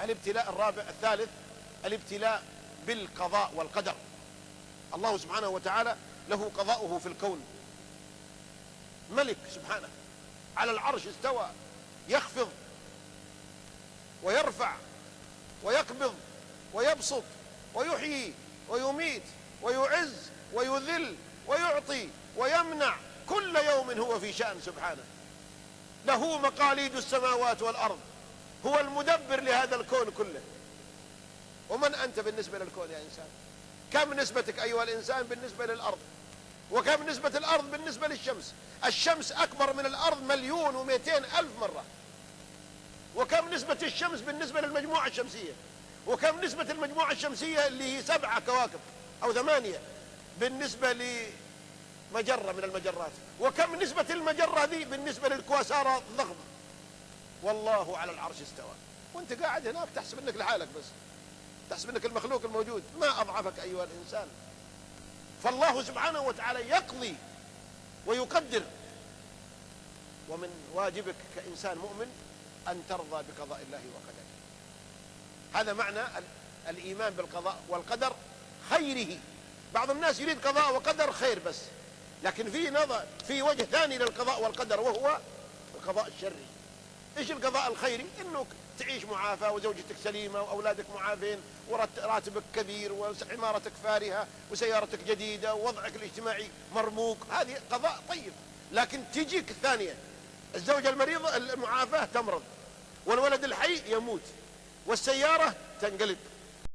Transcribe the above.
الابتلاء الرابع الثالث الابتلاء بالقضاء والقدر. الله سبحانه وتعالى له قضاؤه في الكون، ملك سبحانه على العرش استوى، يخفض ويرفع ويقبض ويبسط ويحيي ويميت ويعز ويذل ويعطي ويمنع، كل يوم هو في شأن سبحانه، له مقاليد السماوات والأرض، هو المدبر لهذا الكون كله. ومن أنت بالنسبة للكون يا إنسان؟ كم نسبتك أيها الإنسان بالنسبة للأرض؟ وكم نسبة الأرض بالنسبة للشمس؟ الشمس أكبر من الأرض 1,200,000 مرة. وكم نسبة الشمس بالنسبة للمجموعة الشمسية؟ وكم نسبة المجموعة الشمسية اللي هي 7 كواكب أو 8 بالنسبة لمجرة من المجرات؟ وكم نسبة المجرة ذي بالنسبة للكواسارة الضخمة؟ والله على العرش استوى، وانت قاعد هناك تحسب انك لحالك، بس تحسب انك المخلوق الموجود. ما أضعفك أيها الإنسان. فالله سبحانه وتعالى يقضي ويقدر، ومن واجبك كإنسان مؤمن أن ترضى بقضاء الله وقدره. هذا معنى الإيمان بالقضاء والقدر خيره. بعض الناس يريد قضاء وقدر خير بس، لكن في وجه ثاني للقضاء والقدر، وهو القضاء الشري. ايش القضاء الخيري؟ انك تعيش معافى وزوجتك سليمة وأولادك معافين وراتبك كبير وعمارتك فارهة وسيارتك جديدة ووضعك الاجتماعي مرموق، هذه قضاء طيب. لكن تجيك الثانية، الزوجة المريضة المعافاة تمرض، والولد الحي يموت، والسيارة تنقلب،